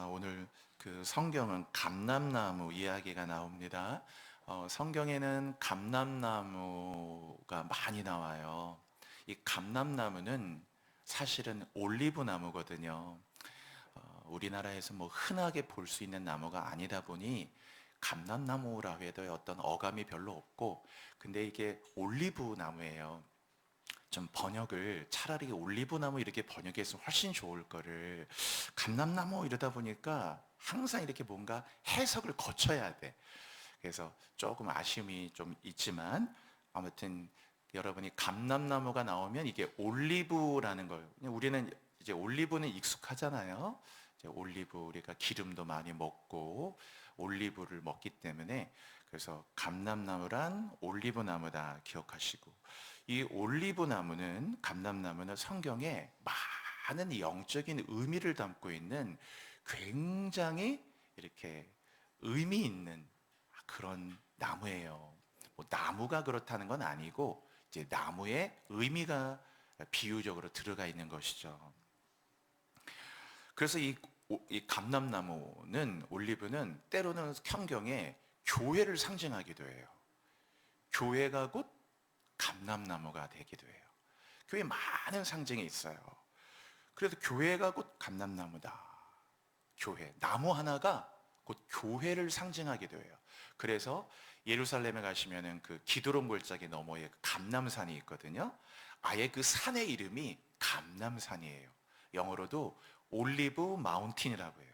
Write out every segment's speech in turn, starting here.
오늘 그 성경은 감람나무 이야기가 나옵니다. 성경에는 감람나무가 많이 나와요. 이 감람나무는 사실은 올리브 나무거든요. 우리나라에서 뭐 흔하게 볼 수 있는 나무가 아니다 보니 감람나무라 해도 어떤 어감이 별로 없고, 근데 이게 올리브 나무예요. 좀 번역을 차라리 올리브나무 이렇게 번역해서 훨씬 좋을 거를 감람나무 이러다 보니까 항상 이렇게 뭔가 해석을 거쳐야 돼. 그래서 조금 아쉬움이 좀 있지만, 아무튼 여러분이 감람나무가 나오면 이게 올리브라는 걸, 우리는 이제 올리브는 익숙하잖아요. 이제 올리브, 우리가 기름도 많이 먹고 올리브를 먹기 때문에, 그래서 감람나무란 올리브 나무다 기억하시고, 이 올리브 나무는, 감람나무는 성경에 많은 영적인 의미를 담고 있는 굉장히 이렇게 의미 있는 그런 나무예요. 뭐 나무가 그렇다는 건 아니고 이제 나무의 의미가 비유적으로 들어가 있는 것이죠. 그래서 이 감람나무는, 올리브는 때로는 성경에 교회를 상징하기도 해요. 교회가 곧 감람나무가 되기도 해요. 교회 많은 상징이 있어요. 그래서 교회가 곧 감람나무다. 교회, 나무 하나가 곧 교회를 상징하기도 해요. 그래서 예루살렘에 가시면은 그 기드론 골짜기 너머에 그 감람산이 있거든요. 아예 그 산의 이름이 감람산이에요. 영어로도 올리브 마운틴이라고 해요.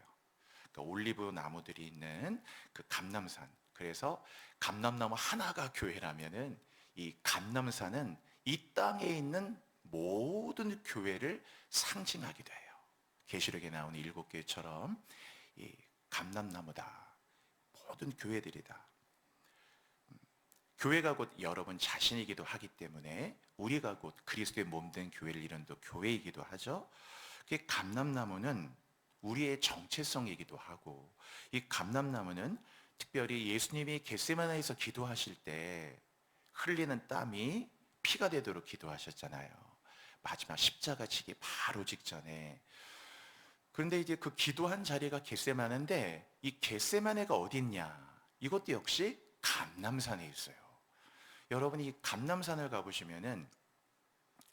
그러니까 올리브 나무들이 있는 그 감람산. 그래서 감람나무 하나가 교회라면은 이 감람산은 이 땅에 있는 모든 교회를 상징하기도 해요. 계시록에 나오는 7교회처럼 이 감람나무다. 모든 교회들이다. 교회가 곧 여러분 자신이기도 하기 때문에 우리가 곧 그리스도의 몸된 교회를 이룬 또 교회이기도 하죠. 그 감람나무는 우리의 정체성이기도 하고, 이 감람나무는 특별히 예수님이 겟세마네에서 기도하실 때 흘리는 땀이 피가 되도록 기도하셨잖아요. 마지막 십자가 지기 바로 직전에. 그런데 이제 그 기도한 자리가 겟세마네인데, 이 겟세마네가 어디 있냐? 이것도 역시 감람산에 있어요. 여러분이 이 감람산을 가보시면은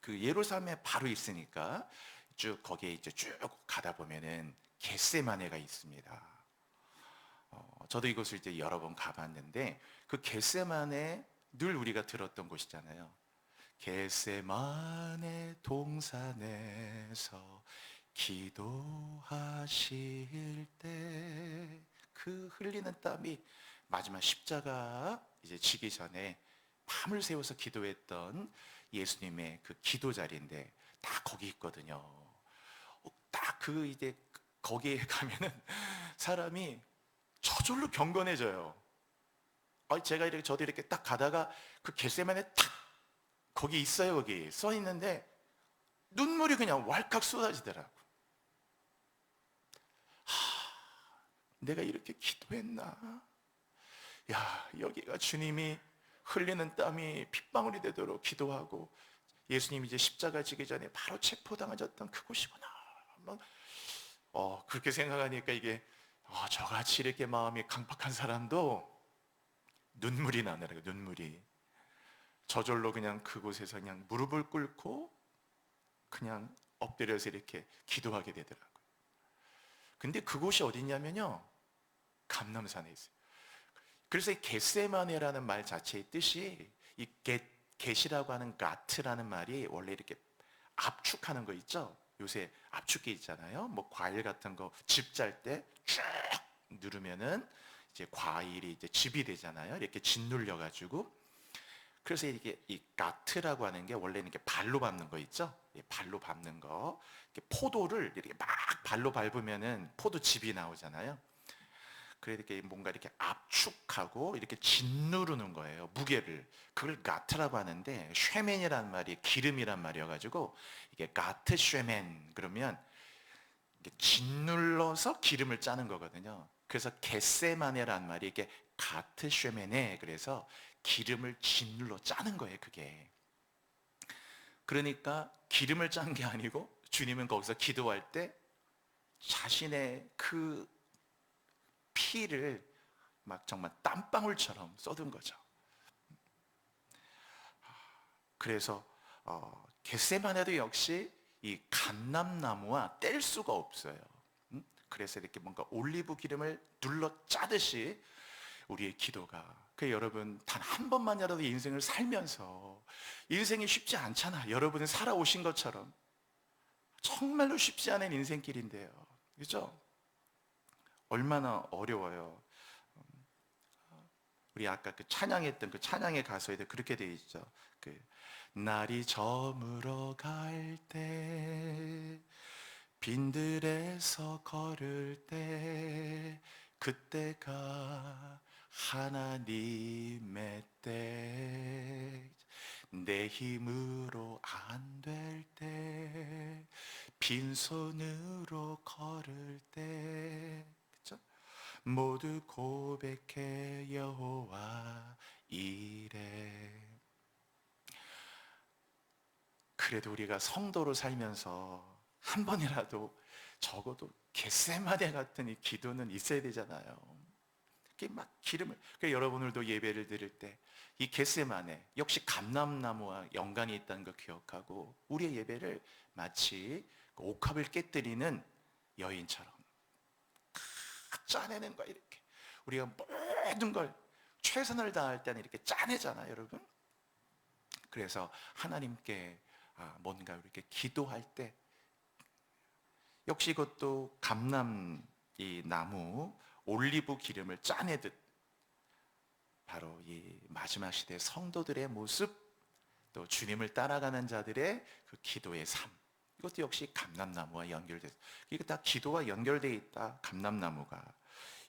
그 예루살렘에 바로 있으니까 쭉 거기에 이제 쭉 가다 보면은 겟세마네가 있습니다. 저도 이곳을 이제 여러 번 가봤는데, 그 겟세마네 늘 우리가 들었던 곳이잖아요. 겟세마네 동산에서 기도하실 때 그 흘리는 땀이 마지막 십자가 이제 지기 전에 밤을 새워서 기도했던 예수님의 그 기도 자리인데 다 거기 있거든요. 딱 그 이제 거기에 가면은 사람이 저절로 경건해져요. 제가 이렇게 저도 이렇게 딱 가다가 그 겟세마네 딱 거기 있어요. 거기 써 있는데 눈물이 그냥 왈칵 쏟아지더라고. 내가 이렇게 기도했나? 야, 여기가 주님이 흘리는 땀이 핏방울이 되도록 기도하고 예수님이 이제 십자가 지기 전에 바로 체포당하셨던 그곳이구나. 그렇게 생각하니까 이게 저같이 이렇게 마음이 강팍한 사람도 눈물이 나더라고요. 눈물이 저절로 그냥 그곳에서 그냥 무릎을 꿇고 그냥 엎드려서 이렇게 기도하게 되더라고요. 근데 그곳이 어디냐면요, 감람산에 있어요. 그래서 이 겟세마네라는 말 자체의 뜻이, 이 겟이라고 하는 가트라는 말이 원래 이렇게 압축하는 거 있죠. 요새 압축기 있잖아요. 뭐 과일 같은 거 즙 짤 때 쭉 누르면은 이제 과일이 이제 즙이 되잖아요. 이렇게 짓눌려 가지고. 그래서 이게 이 가트라고 하는 게 원래는 이렇게 발로 밟는 거 있죠. 발로 밟는 거. 이렇게 포도를 이렇게 막 발로 밟으면은 포도즙이 나오잖아요. 그래 이렇게 뭔가 이렇게 압축하고 이렇게 짓누르는 거예요. 무게를. 그걸 가트라고 하는데, 쉐멘이라는 말이 기름이란 말이어가지고 이게 가트 쉐멘 그러면 이게 짓눌러서 기름을 짜는 거거든요. 그래서 겟세마네라는 말이 이게 가트 쉐멘에, 그래서 기름을 짓눌러 짜는 거예요. 그게. 그러니까 기름을 짠 게 아니고 주님은 거기서 기도할 때 자신의 그 피를 막 정말 땀방울처럼 쏟은 거죠. 그래서 겟세마네도 역시 이 감람나무와 뗄 수가 없어요. 그래서 이렇게 뭔가 올리브 기름을 눌러 짜듯이 우리의 기도가, 그 여러분 단 한 번만이라도 인생을 살면서, 인생이 쉽지 않잖아. 여러분이 살아오신 것처럼 정말로 쉽지 않은 인생길인데요, 그죠? 얼마나 어려워요. 우리 아까 그 찬양했던 그 찬양의 가사에도 그렇게 돼 있죠. 그 날이 저물어 갈 때, 빈들에서 걸을 때, 그때가 하나님의 때, 내 힘으로 안 될 때, 빈손으로 걸을 때, 그쵸? 모두 고백해 여호와 이래. 그래도 우리가 성도로 살면서 한 번이라도 적어도 겟세마네 같은 이 기도는 있어야 되잖아요. 이렇게 막 기름을. 그러니까 여러분들도 예배를 드릴 때 이 겟세마네 역시 감람나무와 연관이 있다는 걸 기억하고, 우리의 예배를 마치 그 옥합을 깨뜨리는 여인처럼 짜내는 거야. 이렇게 우리가 모든 걸 최선을 다할 때는 이렇게 짜내잖아요, 여러분. 그래서 하나님께 뭔가 이렇게 기도할 때 역시 이것도 감람 이 나무 올리브 기름을 짜내듯 바로 이 마지막 시대 성도들의 모습, 또 주님을 따라가는 자들의 그 기도의 삶, 이것도 역시 감람나무와 연결돼. 이게 다 기도와 연결돼 있다. 감람나무가,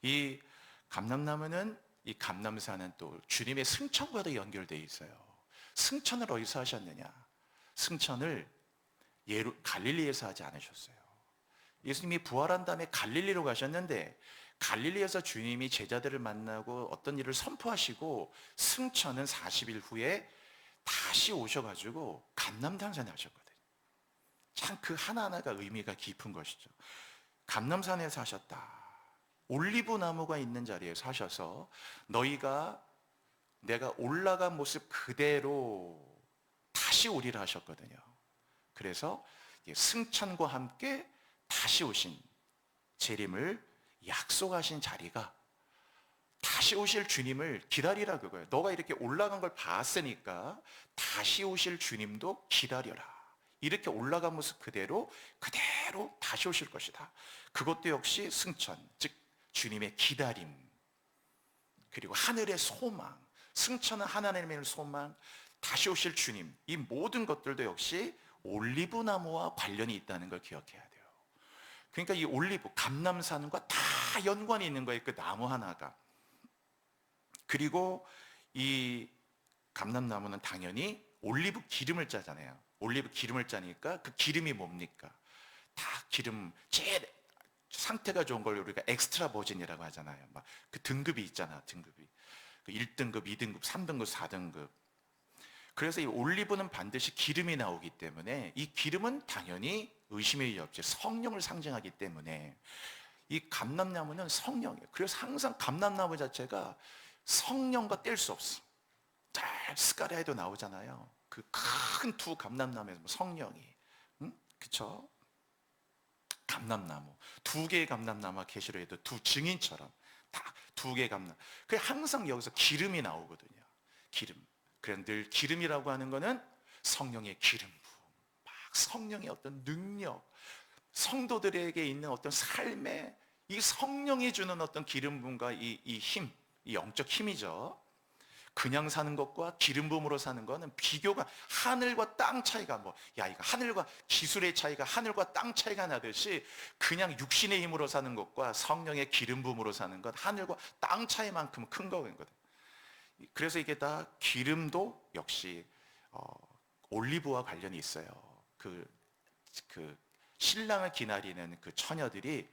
이 감람나무는, 이 감람산은 또 주님의 승천과도 연결돼 있어요. 승천을 어디서 하셨느냐? 승천을 갈릴리에서 하지 않으셨어요. 예수님이 부활한 다음에 갈릴리로 가셨는데, 갈릴리에서 주님이 제자들을 만나고 어떤 일을 선포하시고 승천은 40일 후에 다시 오셔가지고 감람산에 하셨거든요. 참 그 하나하나가 의미가 깊은 것이죠. 감람산에서 하셨다. 올리브 나무가 있는 자리에서 하셔서 너희가 내가 올라간 모습 그대로 다시 오리라 하셨거든요. 그래서 승천과 함께 다시 오신 재림을 약속하신 자리가, 다시 오실 주님을 기다리라 그거예요. 너가 이렇게 올라간 걸 봤으니까 다시 오실 주님도 기다려라. 이렇게 올라간 모습 그대로 다시 오실 것이다. 그것도 역시 승천, 즉 주님의 기다림, 그리고 하늘의 소망. 승천은 하나님의 소망, 다시 오실 주님, 이 모든 것들도 역시 올리브 나무와 관련이 있다는 걸 기억해야 돼요. 그러니까 이 올리브, 감람산과 다 연관이 있는 거예요, 그 나무 하나가. 그리고 이 감람나무는 당연히 올리브 기름을 짜잖아요. 올리브 기름을 짜니까 그 기름이 뭡니까? 다 기름, 제일 상태가 좋은 걸 우리가 엑스트라 버진이라고 하잖아요. 막 그 등급이 있잖아, 등급이. 그 1등급, 2등급, 3등급, 4등급. 그래서 이 올리브는 반드시 기름이 나오기 때문에, 이 기름은 당연히 의심의 일 없이 성령을 상징하기 때문에 이 감람나무는 성령이에요. 그래서 항상 감람나무 자체가 성령과 뗄 수 없어. 잘 스가랴에도 나오잖아요. 그 큰 두 감람나무에서 성령이, 응? 그쵸? 감람나무, 두 개의 감람나무가 계시록에도 두 증인처럼 다 두 개의 감람. 그 항상 여기서 기름이 나오거든요. 기름. 그냥 늘 기름이라고 하는 거는 성령의 기름 부음, 막 성령의 어떤 능력, 성도들에게 있는 어떤 삶에 이 성령이 주는 어떤 기름 부음과 이 힘, 이 영적 힘이죠. 그냥 사는 것과 기름 부음으로 사는 거는 비교가, 하늘과 땅 차이가, 이거 하늘과 기술의 차이가, 하늘과 땅 차이가 나듯이 그냥 육신의 힘으로 사는 것과 성령의 기름 부음으로 사는 것, 하늘과 땅 차이만큼 큰 거거든요. 그래서 이게 다 기름도 역시 올리브와 관련이 있어요. 그 신랑을 기다리는 그 처녀들이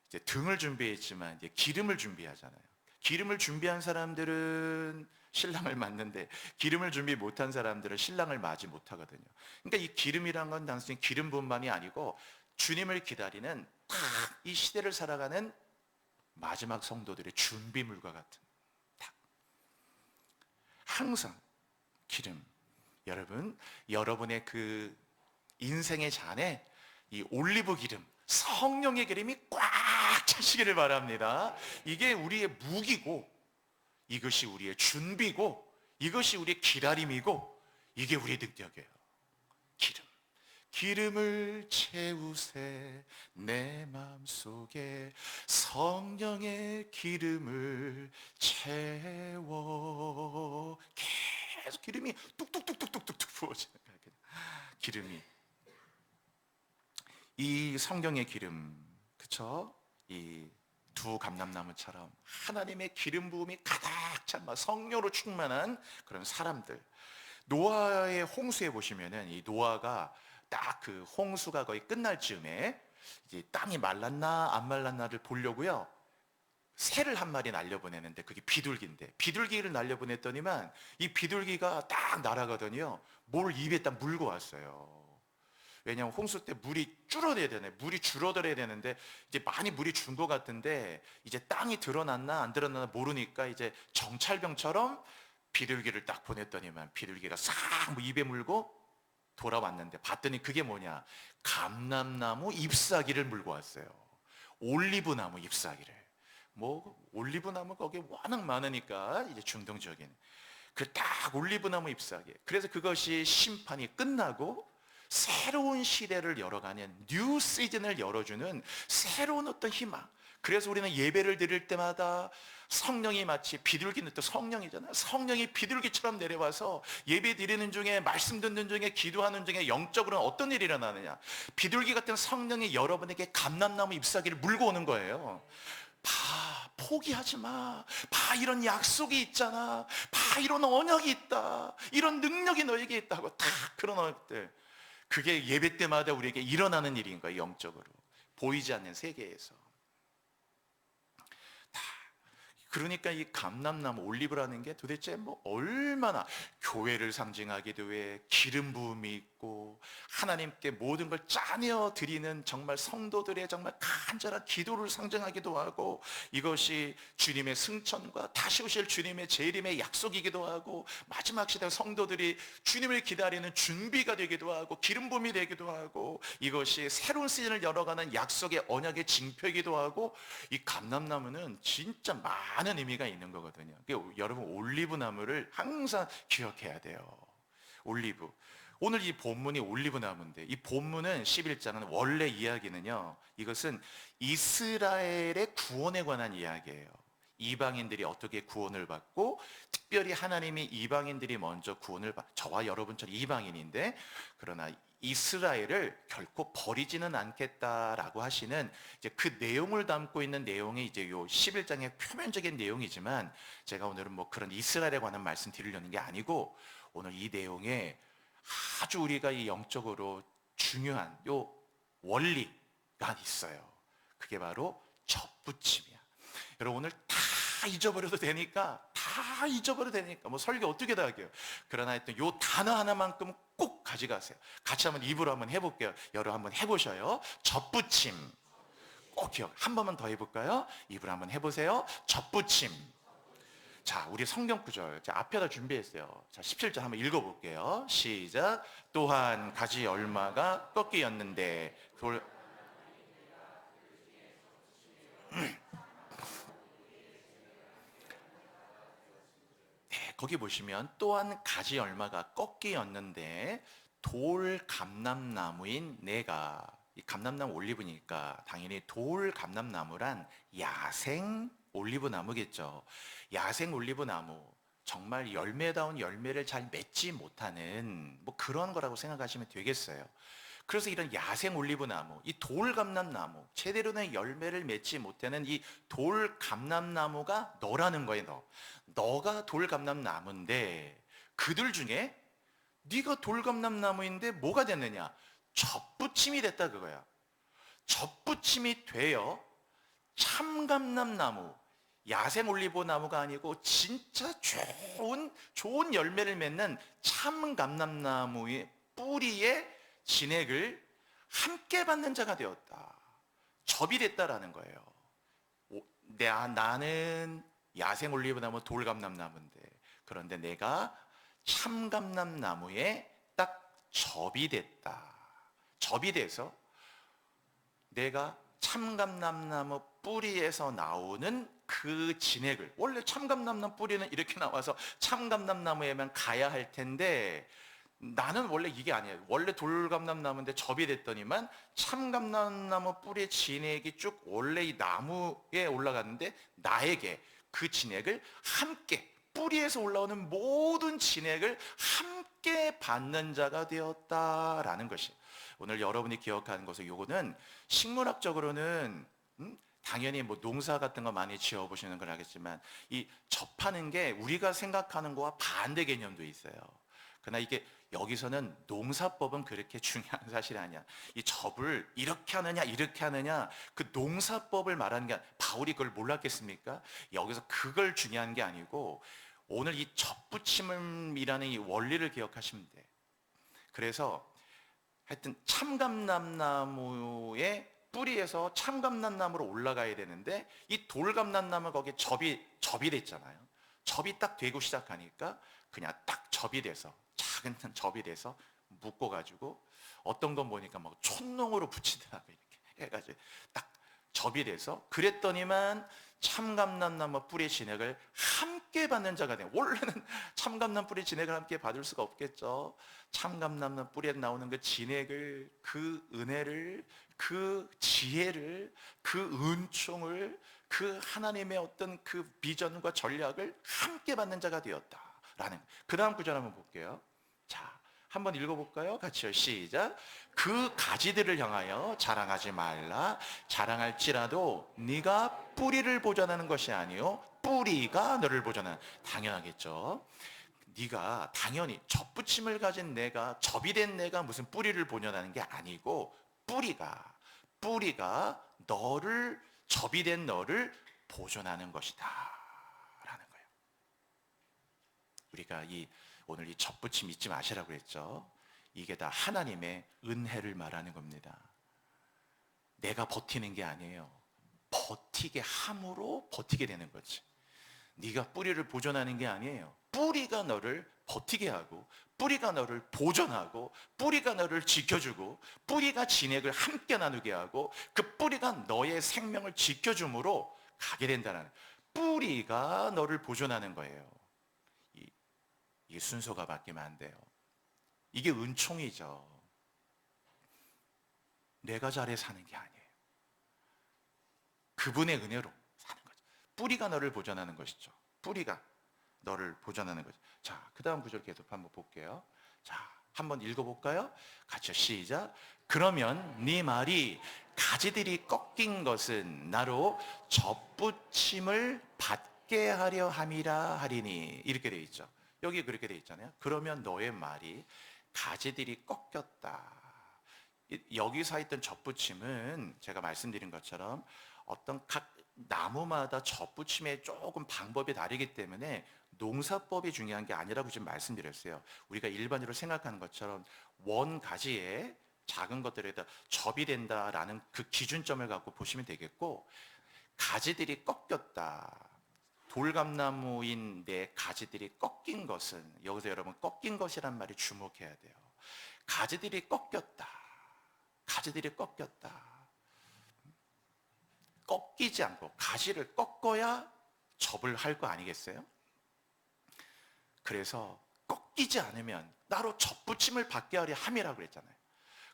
이제 등을 준비했지만 이제 기름을 준비하잖아요. 기름을 준비한 사람들은 신랑을 맞는데, 기름을 준비 못한 사람들은 신랑을 맞이 못하거든요. 그러니까 이 기름이란 건 단순히 기름 분만이 아니고 주님을 기다리는 딱 이 시대를 살아가는 마지막 성도들의 준비물과 같은, 딱 항상 기름. 여러분, 여러분의 그 인생의 잔에 이 올리브 기름, 성령의 기름이 꽉 차시기를 바랍니다. 이게 우리의 무기고, 이것이 우리의 준비고, 이것이 우리의 기다림이고, 이게 우리의 능력이에요. 기름. 기름을 채우세 내 마음속에, 성령의 기름을 채워. 계속 기름이 뚝뚝뚝뚝뚝뚝 부어지는 거예요. 기름이, 이 성경의 기름, 그쵸? 이 두 감람나무처럼 하나님의 기름 부음이 가득 찬 성령으로 충만한 그런 사람들. 노아의 홍수에 보시면은 이 노아가 딱 그 홍수가 거의 끝날 즈음에 이제 땅이 말랐나 안 말랐나를 보려고요, 새를 한 마리 날려보내는데, 그게 비둘기인데, 비둘기를 날려보냈더니만 이 비둘기가 딱 날아가더니요, 뭘 입에 딱 물고 왔어요. 왜냐하면 홍수 때 물이 줄어들어야 되네, 물이 줄어들어야 되는데 이제 많이 물이 준 것 같은데, 이제 땅이 드러났나 안 드러났나 모르니까 이제 정찰병처럼 비둘기를 딱 보냈더니만 비둘기가 싹 입에 물고 돌아왔는데, 봤더니 그게 뭐냐, 감람나무 잎사귀를 물고 왔어요. 올리브나무 잎사귀를. 뭐 올리브나무 거기 워낙 많으니까 이제 중동적인 그 딱 올리브나무 잎사귀. 그래서 그것이 심판이 끝나고 새로운 시대를 열어가는, 뉴 시즌을 열어주는 새로운 어떤 희망. 그래서 우리는 예배를 드릴 때마다 성령이 마치, 비둘기는 또 성령이잖아요, 성령이 비둘기처럼 내려와서 예배 드리는 중에, 말씀 듣는 중에, 기도하는 중에 영적으로는 어떤 일이 일어나느냐, 비둘기 같은 성령이 여러분에게 감람나무 잎사귀를 물고 오는 거예요. 봐, 포기하지 마. 봐, 이런 약속이 있잖아. 봐, 이런 언약이 있다. 이런 능력이 너에게 있다고. 다 그런 언약들. 그게 예배 때마다 우리에게 일어나는 일인 거예요. 영적으로 보이지 않는 세계에서. 그러니까 이 감람나무, 올리브라는 게 도대체 뭐 얼마나 교회를 상징하기도 해, 기름 부음이 있고, 하나님께 모든 걸 짜내어 드리는 정말 성도들의 정말 간절한 기도를 상징하기도 하고, 이것이 주님의 승천과 다시 오실 주님의 재림의 약속이기도 하고, 마지막 시대 성도들이 주님을 기다리는 준비가 되기도 하고, 기름 부음이 되기도 하고, 이것이 새로운 시즌을 열어가는 약속의 언약의 징표이기도 하고, 이 감람나무는 진짜 많은 의미가 있는 거거든요. 여러분, 올리브 나무를 항상 기억해야 돼요. 올리브. 오늘 이 본문이 올리브 나무인데, 이 본문은 11장은 원래 이야기는요, 이것은 이스라엘의 구원에 관한 이야기예요. 이방인들이 어떻게 구원을 받고, 특별히 하나님이 이방인들이 먼저 구원을 받, 저와 여러분처럼 이방인인데, 그러나 이스라엘을 결코 버리지는 않겠다라고 하시는 이제 그 내용을 담고 있는 내용이 이제 요 11장의 표면적인 내용이지만, 제가 오늘은 뭐 그런 이스라엘에 관한 말씀 드리려는 게 아니고, 오늘 이 내용에 아주 우리가 이 영적으로 중요한 요 원리가 있어요. 그게 바로 접붙임이야. 여러분, 오늘 다 잊어버려도 되니까, 다 잊어버려도 되니까 뭐 설교 어떻게 다 할게요. 그러나 하여튼 요 단어 하나만큼은 꼭 가져가세요. 같이 한번 입으로 한번 해볼게요. 여러분 한번 해보셔요. 접붙임. 꼭 기억. 한 번만 더 해볼까요? 입으로 한번 해보세요. 접붙임. 자, 우리 성경 구절, 자, 앞에다 준비했어요. 자, 17절 한번 읽어볼게요. 시작. 또한 가지 얼마가 꺾이었는데 돌 네, 거기 보시면 또한 가지 얼마가 꺾이었는데 돌 감람나무인 내가, 이 감람나무 올리브니까 당연히 돌 감람나무란 야생 올리브 나무겠죠. 야생 올리브 나무, 정말 열매다운 열매를 잘 맺지 못하는 뭐 그런 거라고 생각하시면 되겠어요. 그래서 이런 야생 올리브 나무, 이 돌 감람나무, 제대로 된 열매를 맺지 못하는 이 돌 감람나무가 너라는 거예요. 너가 돌 감람나무인데, 그들 중에 네가 돌 감람나무인데 뭐가 됐느냐? 접붙임이 됐다 그거야. 접붙임이 되어 참감람나무, 야생 올리브 나무가 아니고 진짜 좋은 열매를 맺는 참감람나무의 뿌리에 진액을 함께 받는 자가 되었다. 접이 됐다라는 거예요. 나는 야생 올리브나무 돌감람나무인데, 그런데 내가 참감람나무에 딱 접이 됐다. 접이 돼서 내가 참감람나무 뿌리에서 나오는 그 진액을, 원래 참감람나무 뿌리는 이렇게 나와서 참감람나무에만 가야 할 텐데, 나는 원래 이게 아니에요. 원래 돌감람나무인데 접이 됐더니만 참감람나무 뿌리의 진액이 쭉 원래 이 나무에 올라갔는데, 나에게 그 진액을 함께, 뿌리에서 올라오는 모든 진액을 함께 받는 자가 되었다라는 것이, 오늘 여러분이 기억하는 것은, 요거는 식물학적으로는 당연히 뭐 농사 같은 거 많이 지어 보시는 걸 알겠지만, 이 접하는 게 우리가 생각하는 거와 반대 개념도 있어요. 그러나 이게 여기서는 농사법은 그렇게 중요한 사실이 아니야. 이 접을 이렇게 하느냐 이렇게 하느냐, 그 농사법을 말하는 게 바울이 그걸 몰랐겠습니까? 여기서 그걸 중요한 게 아니고, 오늘 이 접붙임이라는 이 원리를 기억하시면 돼. 그래서 하여튼 참감람나무의 뿌리에서 참감람나무로 올라가야 되는데, 이 돌감람나무 거기에 접이 됐잖아요. 접이 딱 되고 시작하니까 그냥 딱 접이 돼서, 작은 접이 돼서 묶어가지고, 어떤 건 보니까 막 촛농으로 붙이더라고요. 이렇게 해가지고 딱 접이 돼서, 그랬더니만 참감람나무 뿌리 진액을 함께 받는 자가 돼요. 원래는 참감람 뿌리 진액을 함께 받을 수가 없겠죠. 참감람 뿌리에 나오는 그 진액을, 그 은혜를, 그 지혜를, 그 은총을, 그 하나님의 어떤 그 비전과 전략을 함께 받는 자가 되었다라는. 그 다음 구절 한번 볼게요. 자, 한번 읽어볼까요? 같이요. 시작. 그 가지들을 향하여 자랑하지 말라. 자랑할지라도 네가 뿌리를 보존하는 것이 아니요 뿌리가 너를 보존하는. 당연하겠죠. 네가 당연히 접붙임을 가진 내가, 접이 된 내가 무슨 뿌리를 보존하는 게 아니고, 뿌리가 너를, 접이 된 너를 보존하는 것이다 라는 거예요. 우리가 오늘 이 접붙임 잊지 마시라고 했죠. 이게 다 하나님의 은혜를 말하는 겁니다. 내가 버티는 게 아니에요. 버티게 함으로 버티게 되는 거지. 네가 뿌리를 보존하는 게 아니에요. 뿌리가 너를 버티게 하고, 뿌리가 너를 보존하고, 뿌리가 너를 지켜주고, 뿌리가 진액을 함께 나누게 하고, 그 뿌리가 너의 생명을 지켜줌으로 가게 된다는, 뿌리가 너를 보존하는 거예요. 이게 순서가 바뀌면 안 돼요. 이게 은총이죠. 내가 잘해 사는 게 아니에요. 그분의 은혜로 사는 거죠. 뿌리가 너를 보존하는 것이죠. 뿌리가 너를 보존하는 거죠. 자, 그 다음 구절 계속 한번 볼게요. 자, 한번 읽어볼까요? 같이요. 시작. 그러면 네 말이 가지들이 꺾인 것은 나로 접붙임을 받게 하려 함이라 하리니, 이렇게 돼 있죠. 여기 그렇게 돼 있잖아요. 그러면 너의 말이 가지들이 꺾였다. 여기서 했던 접붙임은 제가 말씀드린 것처럼 어떤 각 나무마다 접붙임의 조금 방법이 다르기 때문에 농사법이 중요한 게 아니라고 지금 말씀드렸어요. 우리가 일반적으로 생각하는 것처럼 원 가지에 작은 것들에다 접이 된다라는 그 기준점을 갖고 보시면 되겠고, 가지들이 꺾였다. 돌감나무인데 가지들이 꺾인 것은, 여기서 여러분 꺾인 것이란 말이 주목해야 돼요. 가지들이 꺾였다. 가지들이 꺾였다. 꺾이지 않고 가지를 꺾어야 접을 할 거 아니겠어요? 그래서 꺾이지 않으면 나로 접붙임을 받게 하려 함이라고 그랬잖아요.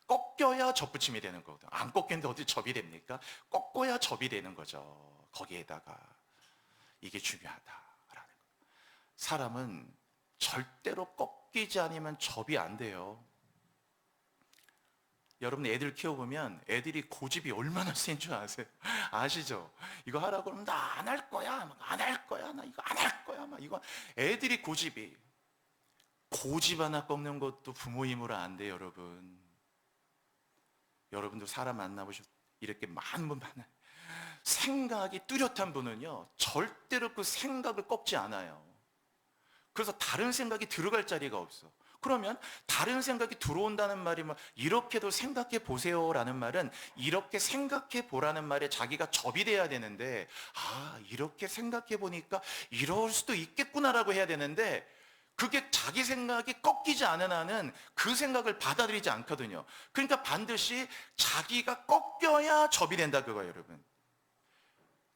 꺾여야 접붙임이 되는 거거든요. 안 꺾이는데 어디 접이 됩니까? 꺾어야 접이 되는 거죠. 거기에다가 이게 중요하다라는 거예요. 사람은 절대로 꺾이지 않으면 접이 안 돼요. 여러분 애들 키워보면 애들이 고집이 얼마나 센 줄 아세요? 아시죠? 이거 하라고 그러면 나 안 할 거야, 안 할 거야, 나 이거 안 할 거야, 막 이거. 애들이 고집 하나 꺾는 것도 부모 힘으로 안 돼요, 여러분. 여러분도 사람 만나보셔, 이렇게 많은 분 만나요. 생각이 뚜렷한 분은요 절대로 그 생각을 꺾지 않아요. 그래서 다른 생각이 들어갈 자리가 없어. 그러면 다른 생각이 들어온다는 말이 뭐 이렇게도 생각해 보세요라는 말은 이렇게 생각해 보라는 말에 자기가 접이 돼야 되는데, 아, 이렇게 생각해 보니까 이럴 수도 있겠구나라고 해야 되는데, 그게 자기 생각이 꺾이지 않은 한은 그 생각을 받아들이지 않거든요. 그러니까 반드시 자기가 꺾여야 접이 된다 그거예요, 여러분.